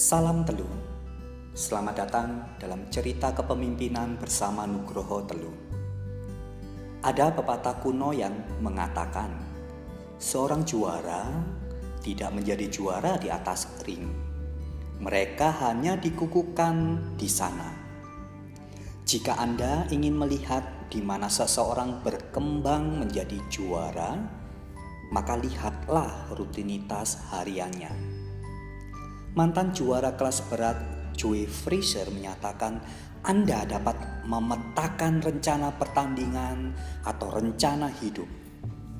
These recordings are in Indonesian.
Salam Telu. Selamat datang dalam cerita kepemimpinan bersama Nugroho Telu. Ada pepatah kuno yang mengatakan, seorang juara tidak menjadi juara di atas ring. Mereka hanya dikukuhkan di sana. Jika Anda ingin melihat di mana seseorang berkembang menjadi juara, maka lihatlah rutinitas hariannya. Mantan juara kelas berat Joe Frazier menyatakan Anda dapat memetakan rencana pertandingan atau rencana hidup.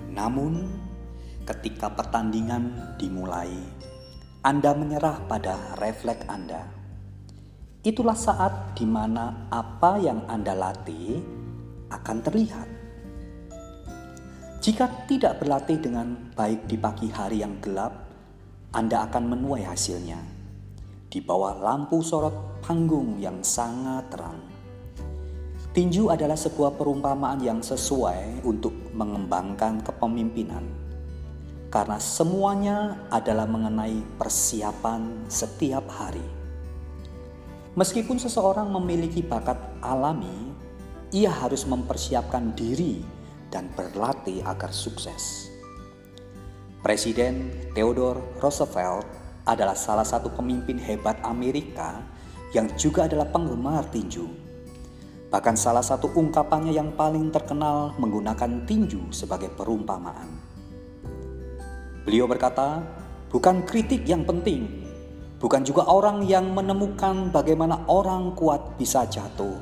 Namun, ketika pertandingan dimulai, Anda menyerah pada refleks Anda. Itulah saat di mana apa yang Anda latih akan terlihat. Jika tidak berlatih dengan baik di pagi hari yang gelap, Anda akan menuai hasilnya di bawah lampu sorot panggung yang sangat terang. Tinju adalah sebuah perumpamaan yang sesuai untuk mengembangkan kepemimpinan, karena semuanya adalah mengenai persiapan setiap hari. Meskipun seseorang memiliki bakat alami, ia harus mempersiapkan diri dan berlatih agar sukses. Presiden Theodore Roosevelt adalah salah satu pemimpin hebat Amerika yang juga adalah penggemar tinju. Bahkan salah satu ungkapannya yang paling terkenal menggunakan tinju sebagai perumpamaan. Beliau berkata, bukan kritik yang penting, bukan juga orang yang menemukan bagaimana orang kuat bisa jatuh,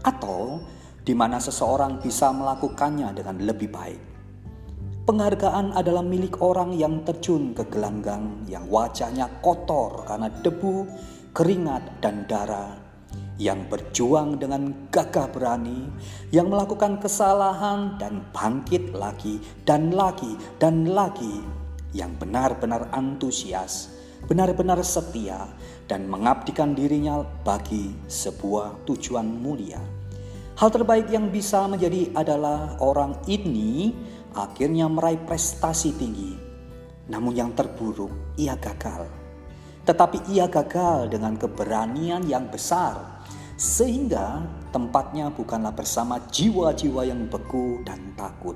atau di mana seseorang bisa melakukannya dengan lebih baik. Penghargaan adalah milik orang yang terjun ke gelanggang yang wajahnya kotor karena debu, keringat, dan darah, yang berjuang dengan gagah berani, yang melakukan kesalahan dan bangkit lagi dan lagi dan lagi, yang benar-benar antusias, benar-benar setia, dan mengabdikan dirinya bagi sebuah tujuan mulia. Hal terbaik yang bisa menjadi adalah orang ini akhirnya meraih prestasi tinggi. Namun yang terburuk, ia gagal. Tetapi ia gagal dengan keberanian yang besar, sehingga tempatnya bukanlah bersama jiwa-jiwa yang beku dan takut,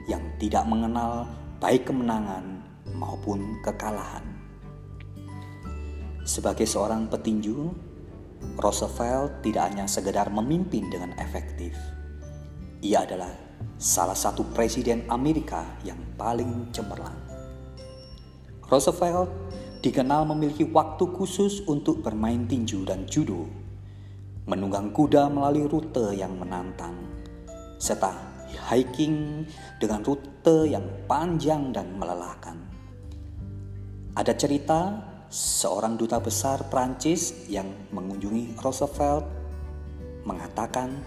yang tidak mengenal baik kemenangan maupun kekalahan. Sebagai seorang petinju, Roosevelt tidak hanya sekedar memimpin dengan efektif. Ia adalah salah satu presiden Amerika yang paling cemerlang. Roosevelt dikenal memiliki waktu khusus untuk bermain tinju dan judo, menunggang kuda melalui rute yang menantang, serta hiking dengan rute yang panjang dan melelahkan. Ada cerita seorang duta besar Prancis yang mengunjungi Roosevelt mengatakan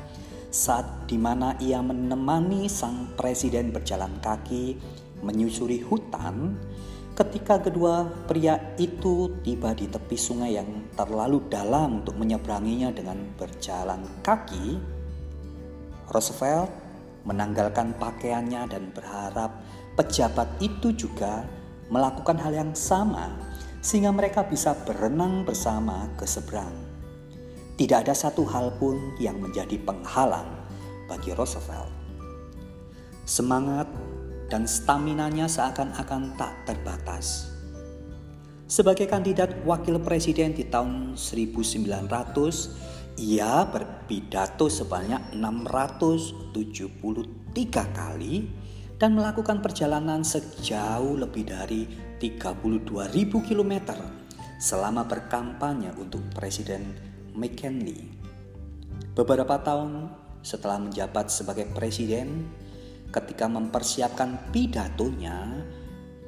saat di mana ia menemani sang presiden berjalan kaki menyusuri hutan, ketika kedua pria itu tiba di tepi sungai yang terlalu dalam untuk menyeberanginya dengan berjalan kaki, Roosevelt menanggalkan pakaiannya dan berharap pejabat itu juga melakukan hal yang sama sehingga mereka bisa berenang bersama ke seberang. Tidak ada satu hal pun yang menjadi penghalang bagi Roosevelt. Semangat dan staminanya seakan-akan tak terbatas. Sebagai kandidat wakil presiden di tahun 1900, ia berpidato sebanyak 673 kali dan melakukan perjalanan sejauh lebih dari 32.000 km selama berkampanye untuk Presiden McKinley. Beberapa tahun setelah menjabat sebagai presiden, ketika mempersiapkan pidatonya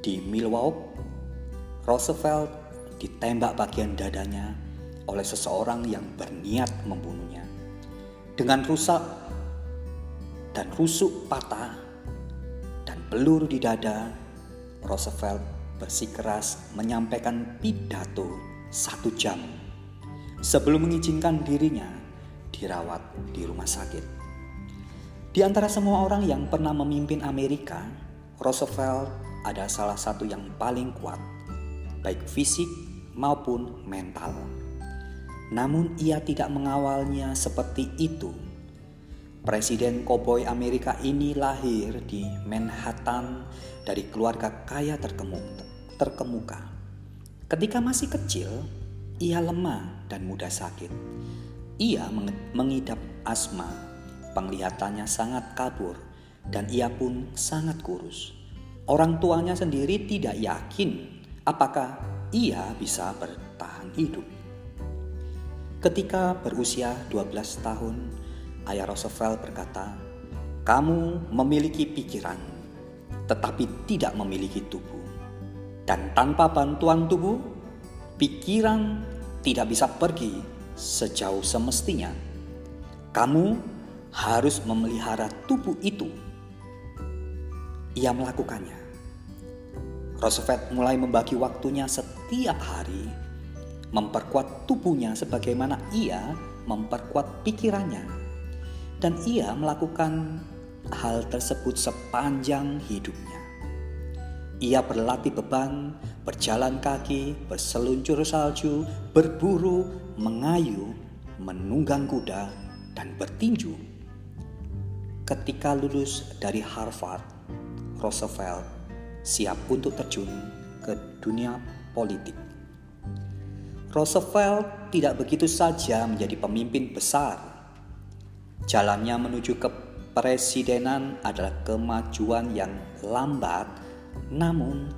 di Milwaukee, Roosevelt ditembak bagian dadanya oleh seseorang yang berniat membunuhnya. Dengan rusak dan rusuk patah dan peluru di dada, Roosevelt bersikeras menyampaikan pidato 1 jam sebelum mengizinkan dirinya dirawat di rumah sakit. Di antara semua orang yang pernah memimpin Amerika, Roosevelt adalah salah satu yang paling kuat, baik fisik maupun mental. Namun ia tidak mengawalnya seperti itu. Presiden koboi Amerika ini lahir di Manhattan dari keluarga kaya terkemuka. Ketika masih kecil, ia lemah dan mudah sakit. Ia mengidap asma, penglihatannya sangat kabur, dan ia pun sangat kurus. Orang tuanya sendiri tidak yakin apakah ia bisa bertahan hidup. Ketika berusia 12 tahun, ayah Roosevelt berkata, "Kamu memiliki pikiran, tetapi tidak memiliki tubuh. Dan tanpa bantuan tubuh, pikiran tidak bisa pergi sejauh semestinya. Kamu harus memelihara tubuh itu." Ia melakukannya. Roosevelt mulai membagi waktunya setiap hari, memperkuat tubuhnya sebagaimana ia memperkuat pikirannya. Dan ia melakukan hal tersebut sepanjang hidupnya. Ia berlatih beban, berjalan kaki, berseluncur salju, berburu, mengayu, menunggang kuda, dan bertinju. Ketika lulus dari Harvard, Roosevelt siap untuk terjun ke dunia politik. Roosevelt tidak begitu saja menjadi pemimpin besar. Jalannya menuju kepresidenan adalah kemajuan yang lambat, namun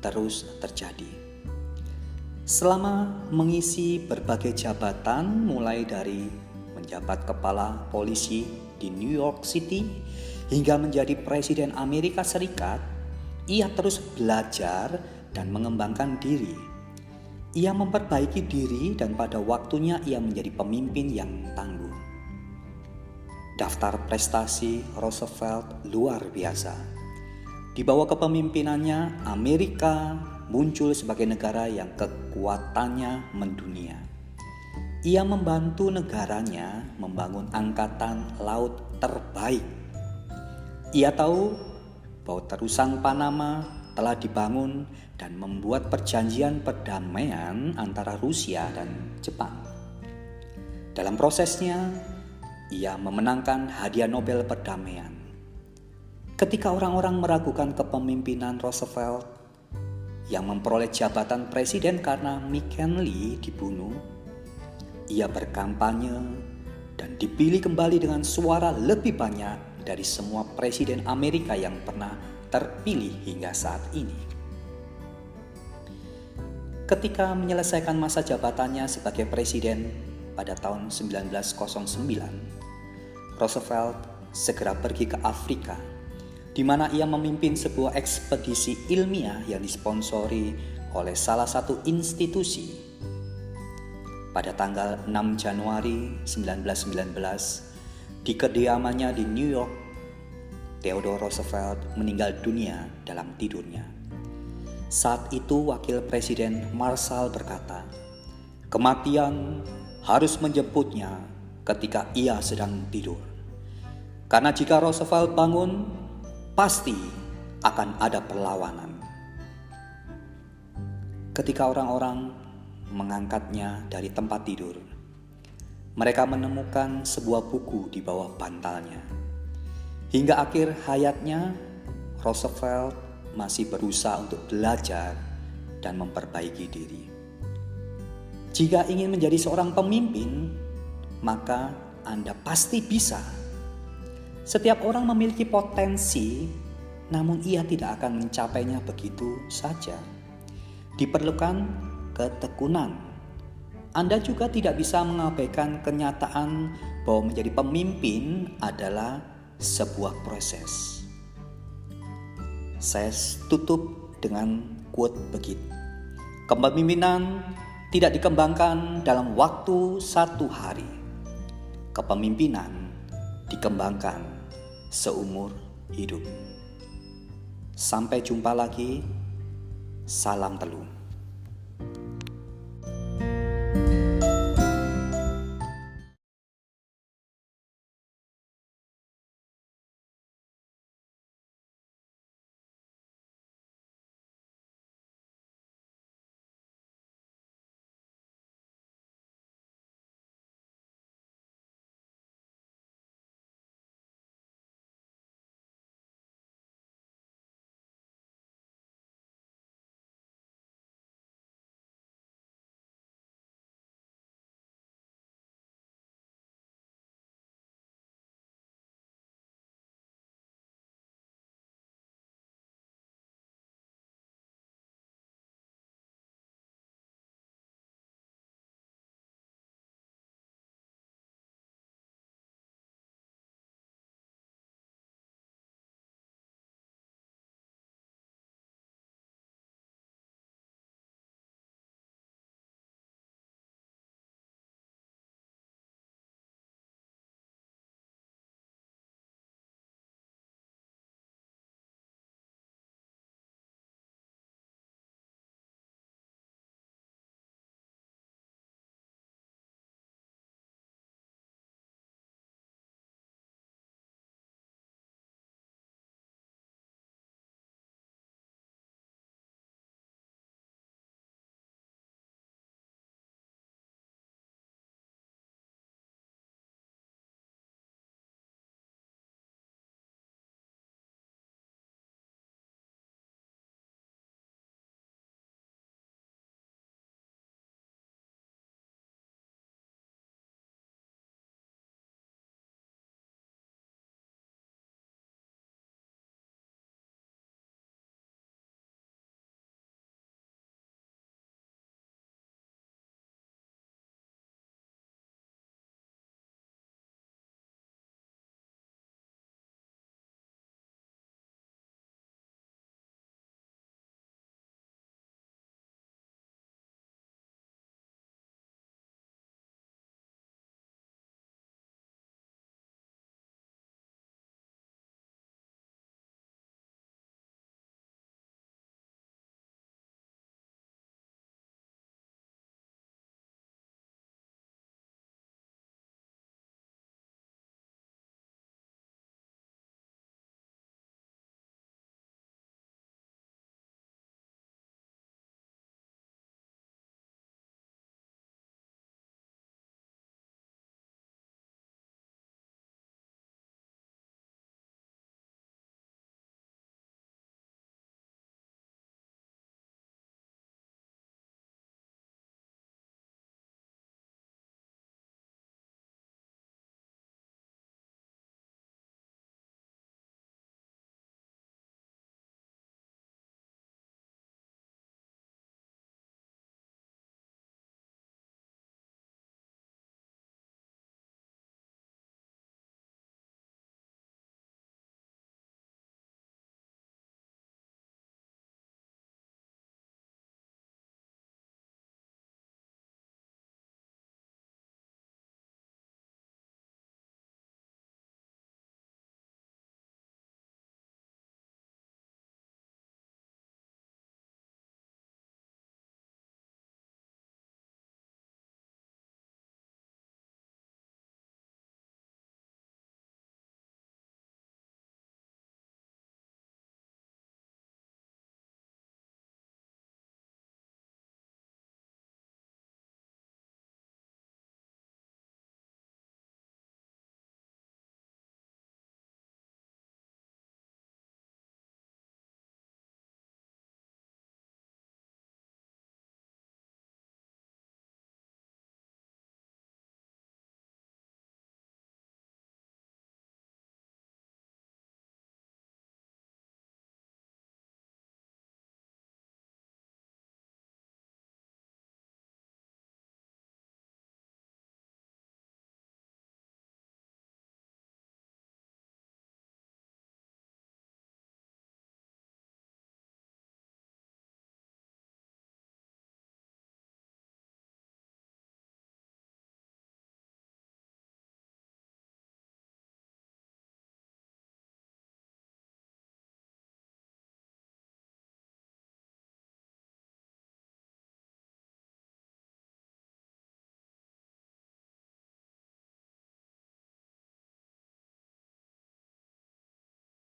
terus terjadi. Selama mengisi berbagai jabatan, mulai dari menjabat kepala polisi di New York City hingga menjadi presiden Amerika Serikat, ia terus belajar dan mengembangkan diri. Ia memperbaiki diri dan pada waktunya ia menjadi pemimpin yang tangguh. Daftar prestasi Roosevelt luar biasa. Di bawah kepemimpinannya, Amerika muncul sebagai negara yang kekuatannya mendunia. Ia membantu negaranya membangun angkatan laut terbaik. Ia tahu bahwa terusan Panama telah dibangun dan membuat perjanjian perdamaian antara Rusia dan Jepang. Dalam prosesnya, ia memenangkan hadiah Nobel perdamaian. Ketika orang-orang meragukan kepemimpinan Roosevelt yang memperoleh jabatan presiden karena McKinley dibunuh, ia berkampanye dan dipilih kembali dengan suara lebih banyak dari semua presiden Amerika yang pernah terpilih hingga saat ini. Ketika menyelesaikan masa jabatannya sebagai presiden pada tahun 1909, Roosevelt segera pergi ke Afrika, di mana ia memimpin sebuah ekspedisi ilmiah yang disponsori oleh salah satu institusi. Pada tanggal 6 Januari 1919, di kediamannya di New York, Theodore Roosevelt meninggal dunia dalam tidurnya. Saat itu wakil presiden Marshall berkata, "Kematian harus menjemputnya ketika ia sedang tidur. Karena jika Roosevelt bangun, pasti akan ada perlawanan." Ketika orang-orang mengangkatnya dari tempat tidur, mereka menemukan sebuah buku di bawah bantalnya. Hingga akhir hayatnya, Roosevelt masih berusaha untuk belajar dan memperbaiki diri. Jika ingin menjadi seorang pemimpin, maka Anda pasti bisa. Setiap orang memiliki potensi, namun ia tidak akan mencapainya begitu saja. Diperlukan ketekunan. Anda juga tidak bisa mengabaikan kenyataan bahwa menjadi pemimpin adalah sebuah proses. Saya tutup dengan quote begitu. Kepemimpinan tidak dikembangkan dalam waktu satu hari. Kepemimpinan dikembangkan seumur hidup. Sampai jumpa lagi. Salam Telu.